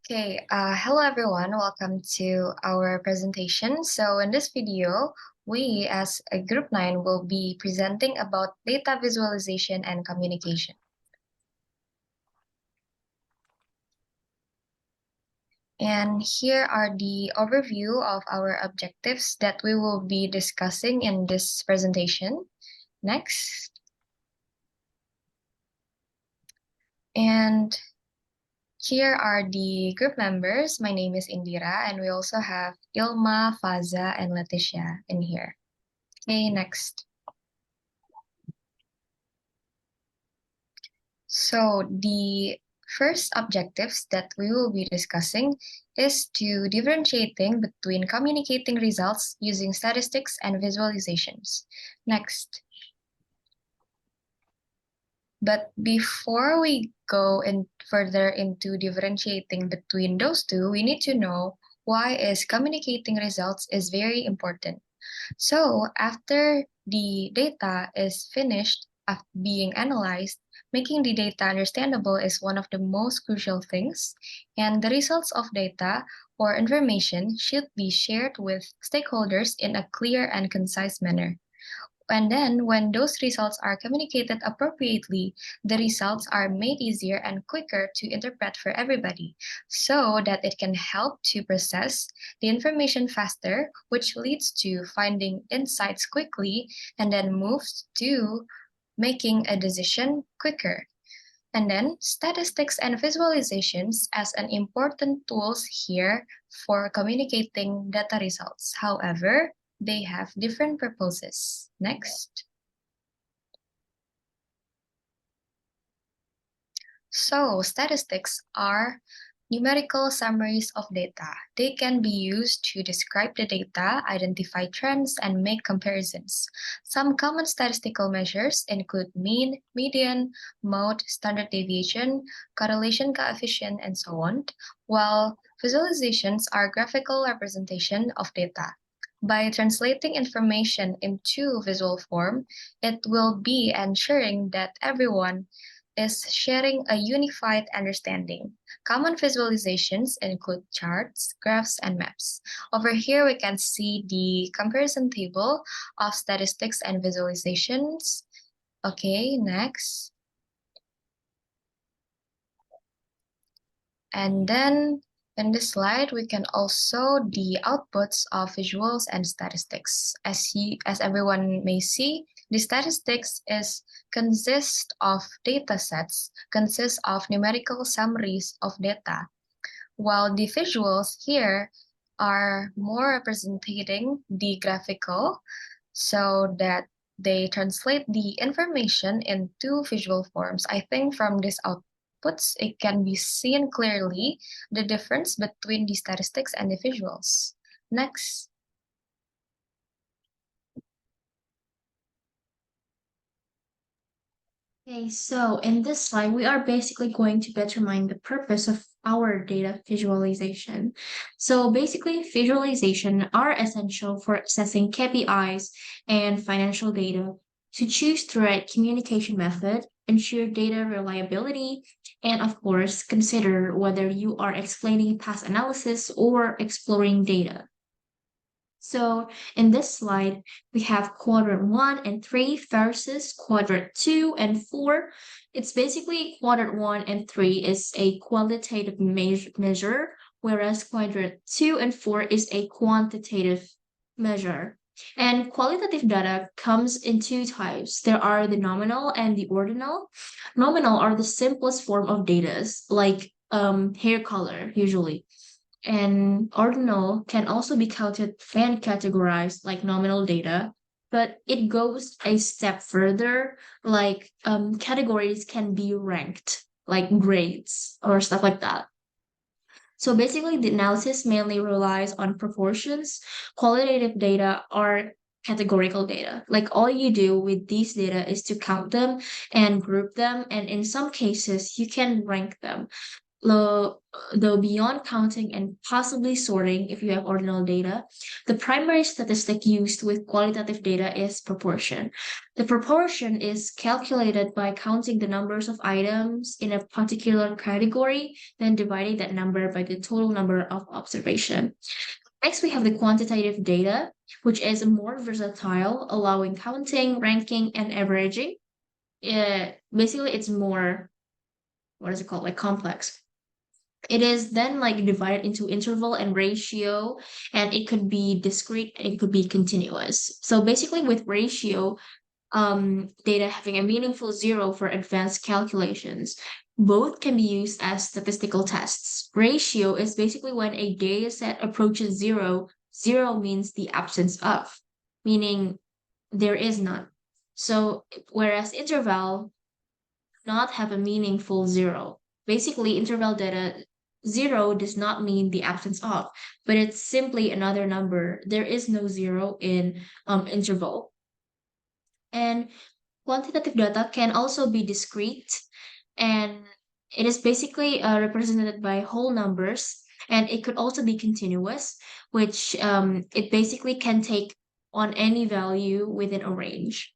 Hello everyone. Welcome to our presentation. So in this video, we as a group 9 will be presenting about data visualization and communication. And here are the overview of our objectives that we will be discussing in this presentation. Next. And here are the group members. My name is Indira, and we also have Ilma, Faza, and Leticia in here. Next. So the first objectives that we will be discussing is to differentiating between communicating results using statistics and visualizations. Next. But before we go further into differentiating between those two, we need to know why is communicating results is very important. So after the data is finished being analyzed, making the data understandable is one of the most crucial things, and the results of data or information should be shared with stakeholders in a clear and concise manner. And then when those results are communicated appropriately, the results are made easier and quicker to interpret for everybody so that it can help to process the information faster, which leads to finding insights quickly and then moves to making a decision quicker. And then statistics and visualizations as an important tools here for communicating data results. However, they have different purposes. Next. So statistics are numerical summaries of data. They can be used to describe the data, identify trends, and make comparisons. Some common statistical measures include mean, median, mode, standard deviation, correlation coefficient, and so on, while visualizations are graphical representation of data. By translating information into visual form, it will be ensuring that everyone is sharing a unified understanding. Common visualizations include charts, graphs, and maps. Over here, we can see the comparison table of statistics and visualizations. Next. And then in this slide, we can also the outputs of visuals and statistics. As everyone may see, the statistics consist of data sets, consists of numerical summaries of data, while the visuals here are more representing the graphical so that they translate the information into visual forms. I think from this outputs, it can be seen clearly the difference between the statistics and the visuals. Next. Okay, so in this slide, we are basically going to determine the purpose of our data visualization. So basically, visualization are essential for assessing KPIs and financial data to choose the right communication method, ensure data reliability, and of course, consider whether you are explaining past analysis or exploring data. So in this slide, we have quadrant 1 and 3 versus quadrant 2 and 4. It's basically quadrant 1 and 3 is a qualitative measure, whereas quadrant 2 and 4 is a quantitative measure. And qualitative data comes in two types. There are the nominal and the ordinal. Nominal are the simplest form of data, like hair color, usually. And ordinal can also be counted and categorized like nominal data, but it goes a step further, like categories can be ranked, like grades or stuff like that. So basically, the analysis mainly relies on proportions. Qualitative data are categorical data. Like all you do with these data is to count them and group them, and in some cases, you can rank them. Lo- though beyond counting and possibly sorting if you have ordinal data, the primary statistic used with qualitative data is proportion. The proportion is calculated by counting the numbers of items in a particular category, then dividing that number by the total number of observation. Next, we have the quantitative data, which is more versatile, allowing counting, ranking, and averaging. Basically, it's more, what is it called, like complex. It is then like divided into interval and ratio, and it could be discrete and it could be continuous. So basically, with ratio, data having a meaningful zero for advanced calculations, both can be used as statistical tests. Ratio is basically when a data set approaches zero, zero means the absence of, meaning there is none. So, whereas interval not have a meaningful zero. Basically, interval data zero does not mean the absence of, but it's simply another number. There is no zero in interval. And quantitative data can also be discrete, and it is basically represented by whole numbers, and it could also be continuous, which it basically can take on any value within a range.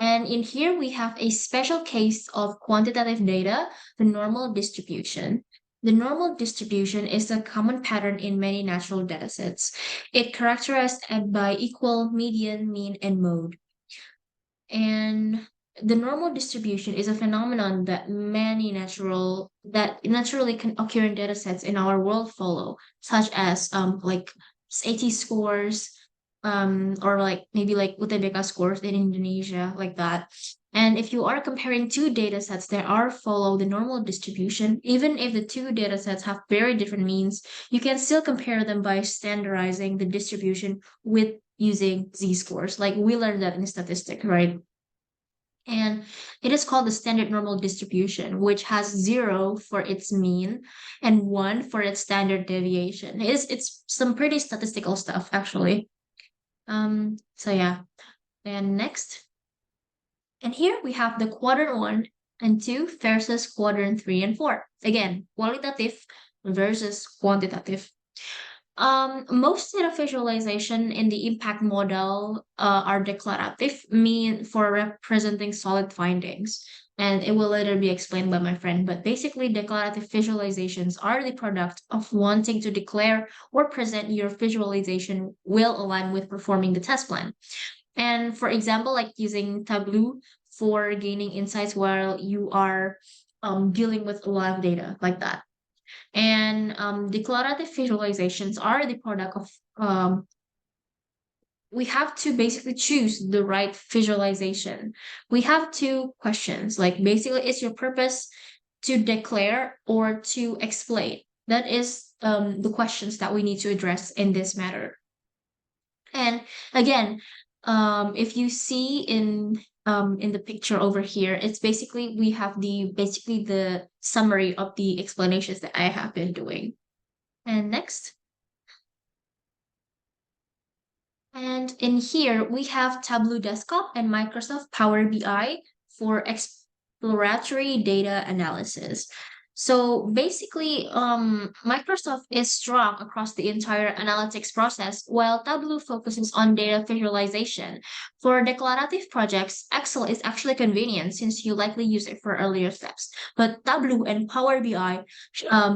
And in here, we have a special case of quantitative data, the normal distribution. The normal distribution is a common pattern in many natural datasets. It characterized by equal median, mean, and mode. And the normal distribution is a phenomenon that that naturally can occur in datasets in our world follow, such as like AT scores, or like maybe like UTBK scores in Indonesia, like that. And if you are comparing two data sets that are follow the normal distribution, even if the two data sets have very different means, you can still compare them by standardizing the distribution with using z-scores. Like we learned that in statistics, right? And it is called the standard normal distribution, which has zero for its mean and one for its standard deviation. It's some pretty statistical stuff actually. So yeah. And next. And here we have the quadrant one and two versus quadrant three and four. Again, qualitative versus quantitative. Most data visualization in the impact model are declarative, mean for representing solid findings. And it will later be explained by my friend. But basically, declarative visualizations are the product of wanting to declare or present your visualization will align with performing the test plan. And for example, like using Tableau for gaining insights while you are dealing with a lot of data, like that. And declarative visualizations are the product of we have to basically choose the right visualization. We have two questions, like basically, is your purpose to declare or to explain? That is the questions that we need to address in this matter. And again, if you see in the picture over here, it's basically we have basically the summary of the explanations that I have been doing. And next. And in here, we have Tableau Desktop and Microsoft Power BI for exploratory data analysis. So basically, Microsoft is strong across the entire analytics process, while Tableau focuses on data visualization. For declarative projects, Excel is actually convenient since you likely use it for earlier steps. But Tableau and Power BI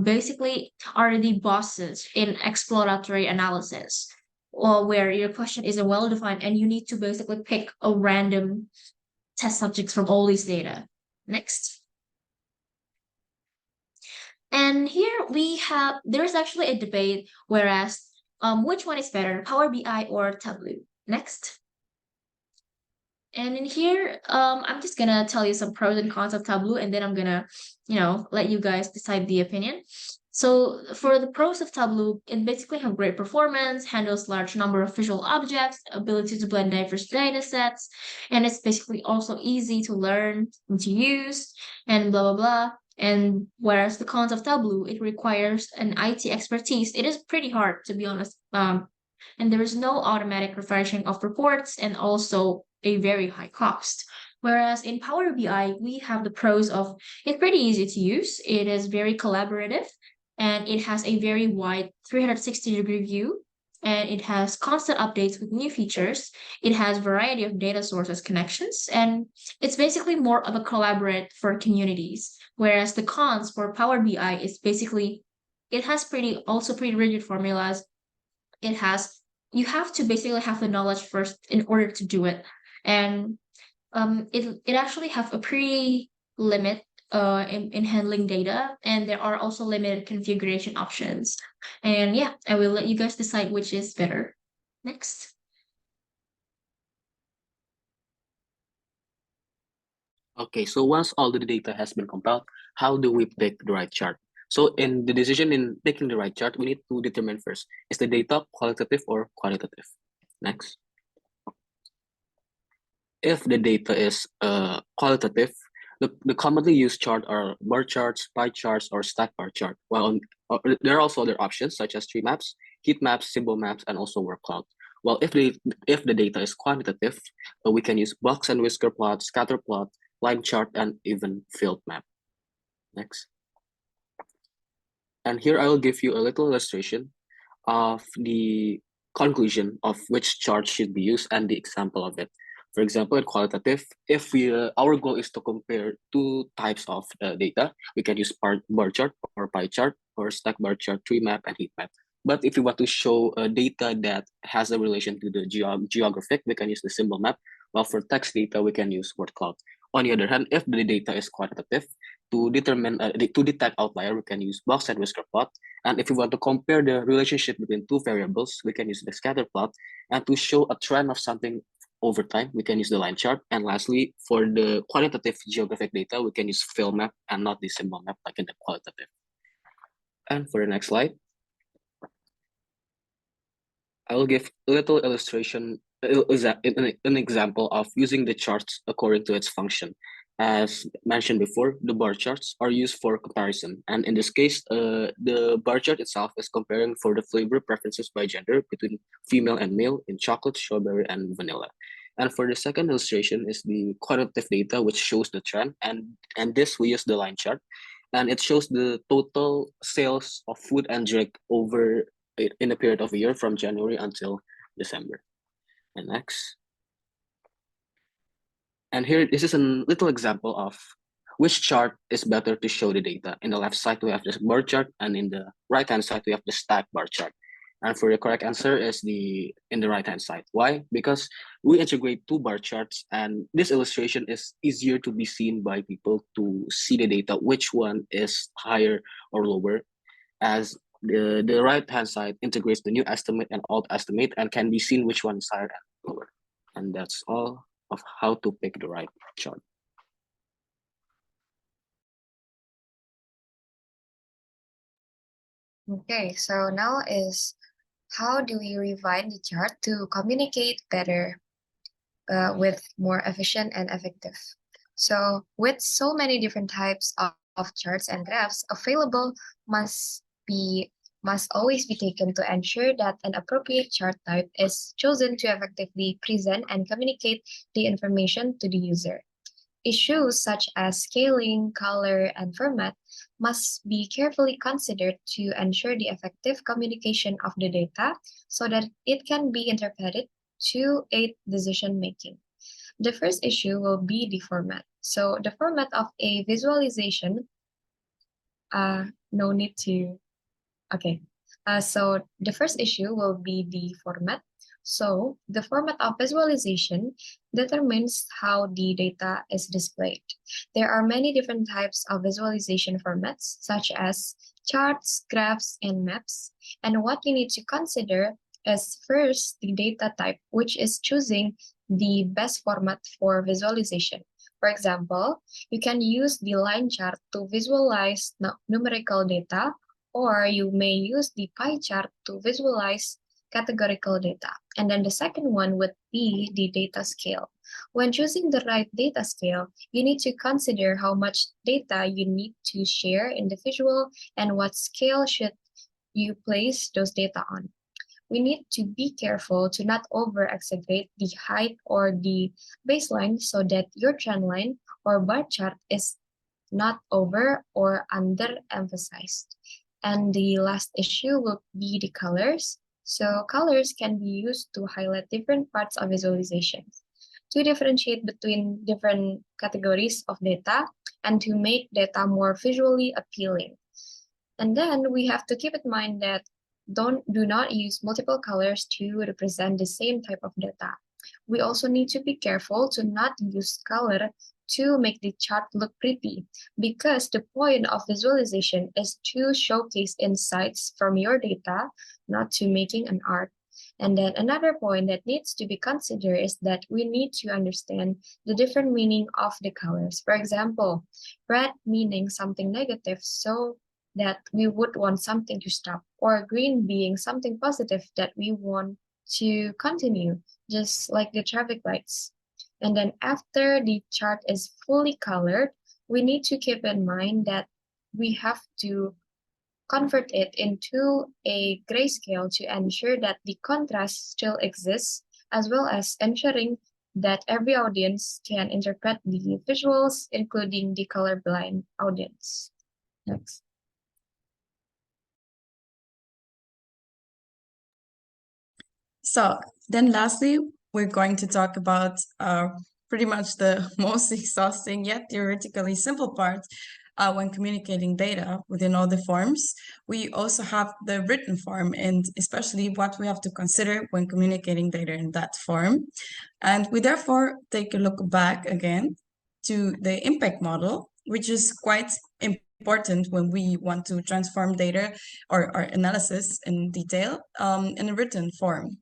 basically are the bosses in exploratory analysis, or where your question isn't well defined and you need to basically pick a random test subjects from all these data. Next. And here we have, there's actually a debate, whereas which one is better, Power BI or Tableau? Next. And in here, I'm just gonna tell you some pros and cons of Tableau, and then I'm gonna, let you guys decide the opinion. So for the pros of Tableau, it basically have great performance, handles large number of visual objects, ability to blend diverse data sets, and it's basically also easy to learn and to use, and blah blah blah. And whereas the cons of Tableau, it requires an IT expertise. It is pretty hard, to be honest. And there is no automatic refreshing of reports and also a very high cost. Whereas in Power BI, we have the pros of it's pretty easy to use, it is very collaborative, and it has a very wide 360-degree view, and it has constant updates with new features. It has variety of data sources connections, and it's basically more of a collaborate for communities. Whereas the cons for Power BI is basically it has pretty rigid formulas. It has you have to basically have the knowledge first in order to do it. And it actually have a pretty limit in handling data, and there are also limited configuration options. And yeah, I will let you guys decide which is better. Next. Okay, so once all the data has been compiled, how do we pick the right chart? So in the decision in picking the right chart, we need to determine first, is the data qualitative or quantitative? Next. If the data is qualitative, the commonly used chart are bar charts, pie charts, or stack bar chart. While there are also other options such as tree maps, heat maps, symbol maps, and also word cloud. Well, if the data is quantitative, we can use box and whisker plot, scatter plot, line chart, and even field map. Next. And here I will give you a little illustration of the conclusion of which chart should be used and the example of it. For example, in qualitative, if our goal is to compare two types of data, we can use bar chart or pie chart or stack bar chart, tree map, and heat map. But if we want to show data that has a relation to the geographic, we can use the symbol map. While for text data, we can use word cloud. On the other hand, if the data is quantitative, to detect outlier, we can use box and whisker plot. And if we want to compare the relationship between two variables, we can use the scatter plot. And to show a trend of something over time, we can use the line chart. And lastly, for the quantitative geographic data, we can use field map and not the symbol map like in the qualitative. And for the next slide, I will give a little illustration, an example of using the charts according to its function. As mentioned before, the bar charts are used for comparison. And in this case, the bar chart itself is comparing for the flavor preferences by gender between female and male in chocolate, strawberry, and vanilla. And for the second illustration is the quantitative data, which shows the trend. And this we use the line chart. And it shows the total sales of food and drink over in a period of a year from January until December. And next. And here, this is a little example of which chart is better to show the data. In the left side, we have the bar chart, and in the right-hand side, we have the stack bar chart. And for the correct answer is in the right-hand side. Why? Because we integrate two bar charts, and this illustration is easier to be seen by people to see the data, which one is higher or lower, as the right-hand side integrates the new estimate and old estimate and can be seen which one is higher and lower. And that's all of how to pick the right chart. Okay, so now is how do we refine the chart to communicate better with more efficient and effective? So with so many different types of charts and graphs available must always be taken to ensure that an appropriate chart type is chosen to effectively present and communicate the information to the user. Issues such as scaling, color, and format must be carefully considered to ensure the effective communication of the data so that it can be interpreted to aid decision making. The first issue will be the format. So the format of a visualization, no need to, okay. So the first issue will be the format. So the format of visualization determines how the data is displayed. There are many different types of visualization formats, such as charts, graphs, and maps. And what you need to consider is first the data type, which is choosing the best format for visualization. For example, you can use the line chart to visualize numerical data, or you may use the pie chart to visualize categorical data. And then the second one would be the data scale. When choosing the right data scale, you need to consider how much data you need to share in the visual and what scale should you place those data on. we need to be careful to not over-exaggerate the height or the baseline so that your trend line or bar chart is not over or under-emphasized. And the last issue will be the colors. So colors can be used to highlight different parts of visualizations, to differentiate between different categories of data, and to make data more visually appealing. And then we have to keep in mind that do not use multiple colors to represent the same type of data. We also need to be careful to not use color to make the chart look pretty, because the point of visualization is to showcase insights from your data, not to making an art. And then another point that needs to be considered is that we need to understand the different meaning of the colors. For example, red meaning something negative, so that we would want something to stop, or green being something positive that we want to continue, just like the traffic lights. And then after the chart is fully colored, we need to keep in mind that we have to convert it into a grayscale to ensure that the contrast still exists, as well as ensuring that every audience can interpret the visuals, including the colorblind audience. Next. So then lastly, we're going to talk about pretty much the most exhausting yet theoretically simple part when communicating data within all the forms. We also have the written form, and especially what we have to consider when communicating data in that form. And we therefore take a look back again to the impact model, which is quite important when we want to transform data or analysis in detail in a written form.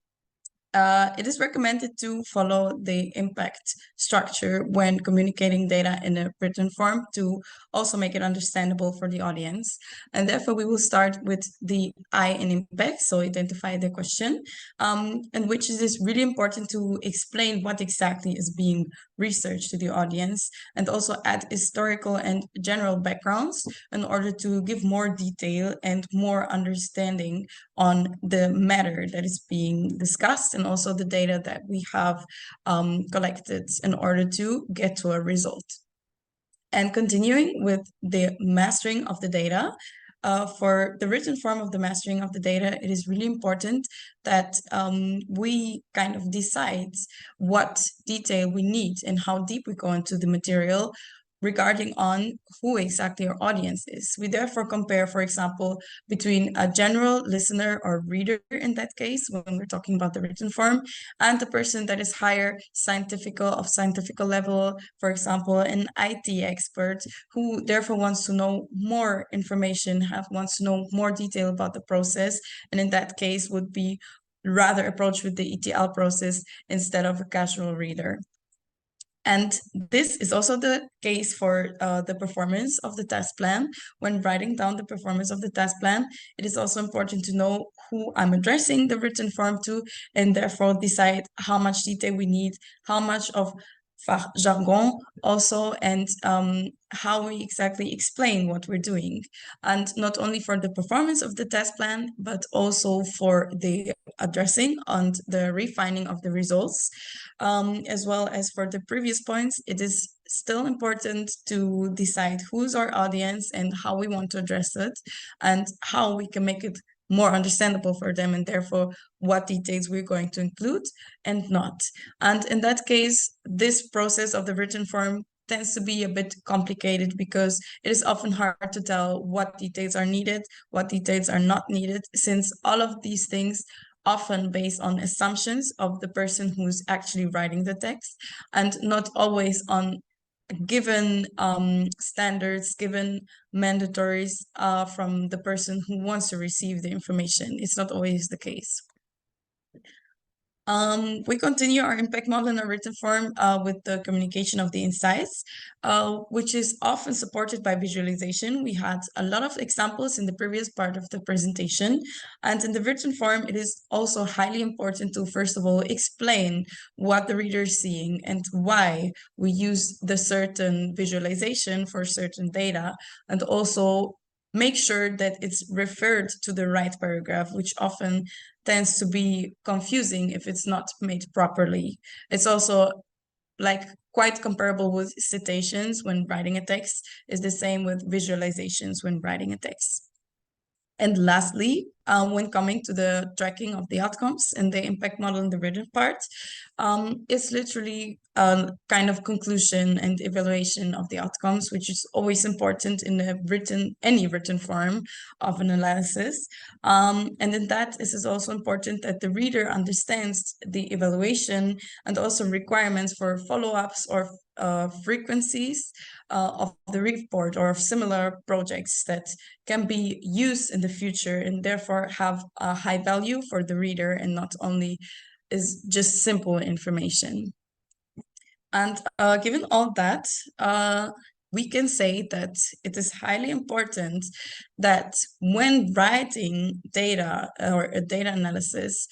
It is recommended to follow the impact structure when communicating data in a written form to also make it understandable for the audience. And therefore, we will start with the I in impact, so identify the question, and which is really important to explain what exactly is being researched to the audience, and also add historical and general backgrounds in order to give more detail and more understanding on the matter that is being discussed, and also the data that we have collected in order to get to a result. And continuing with the mastering of the data, for the written form of the mastering of the data, it is really important that we kind of decide what detail we need and how deep we go into the material regarding on who exactly our audience is. We therefore compare, for example, between a general listener or reader in that case, when we're talking about the written form, and the person that is higher scientific level, for example, an IT expert who therefore wants to know more information, wants to know more detail about the process, and in that case would be rather approached with the ETL process instead of a casual reader. And this is also the case for the performance of the task plan. When writing down the performance of the task plan, it is also important to know who I'm addressing the written form to, and therefore decide how much detail we need, how much of jargon also, and how we exactly explain what we're doing. And not only for the performance of the task plan, but also for the addressing and the refining of the results. As well as for the previous points, it is still important to decide who's our audience and how we want to address it, and how we can make it more understandable for them, and therefore what details we're going to include and not. And in that case, this process of the written form tends to be a bit complicated, because it is often hard to tell what details are needed, what details are not needed, since all of these things often based on assumptions of the person who's actually writing the text, and not always on given standards, given mandatories from the person who wants to receive the information. It's not always the case. We continue our impact model in a written form with the communication of the insights, which is often supported by visualization. We had a lot of examples in the previous part of the presentation, and in the written form, it is also highly important to, first of all, explain what the reader is seeing and why we use the certain visualization for certain data, and also make sure that it's referred to the right paragraph, which often tends to be confusing if it's not made properly. It's also like quite comparable with citations when writing a text, is the same with visualizations when writing a text. And lastly, when coming to the tracking of the outcomes and the impact model in the written part, it's literally a kind of conclusion and evaluation of the outcomes, which is always important in any written form of an analysis. And in that, it is also important that the reader understands the evaluation and also requirements for follow-ups or frequencies of the report or of similar projects that can be used in the future and therefore have a high value for the reader and not only is just simple information. And given all that, we can say that it is highly important that when writing data or a data analysis,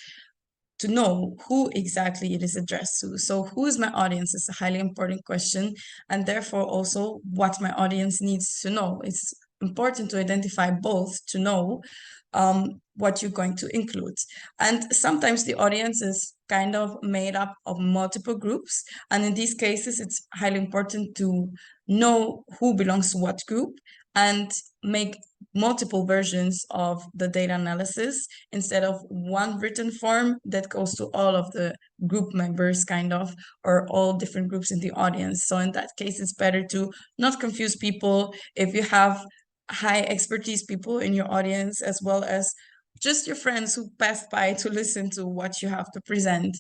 to know who exactly it is addressed to. So who is my audience is a highly important question, and therefore also what my audience needs to know. It's important to identify both to know what you're going to include. And sometimes the audience is kind of made up of multiple groups. And in these cases, it's highly important to know who belongs to what group and make multiple versions of the data analysis instead of one written form that goes to all of the group members kind of, or all different groups in the audience. So in that case, it's better to not confuse people. If you have high expertise people in your audience, as well as just your friends who passed by to listen to what you have to present,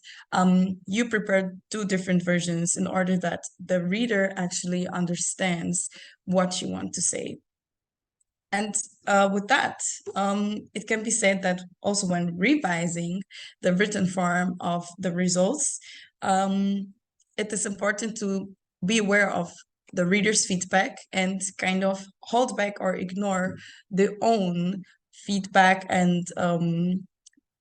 you prepare two different versions in order that the reader actually understands what you want to say. And with that, it can be said that also when revising the written form of the results, it is important to be aware of the reader's feedback and kind of hold back or ignore their own feedback and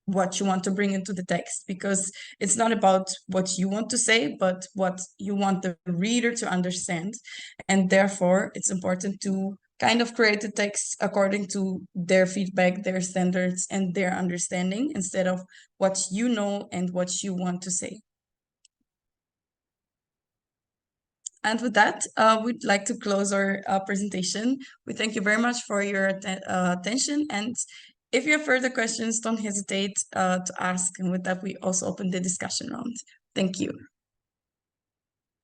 what you want to bring into the text, because it's not about what you want to say, but what you want the reader to understand. And therefore, it's important to kind of create the text according to their feedback, their standards, and their understanding, instead of what you know and what you want to say. And with that, we'd like to close our presentation. We thank you very much for your attention. And if you have further questions, don't hesitate to ask. And with that, we also open the discussion round. Thank you.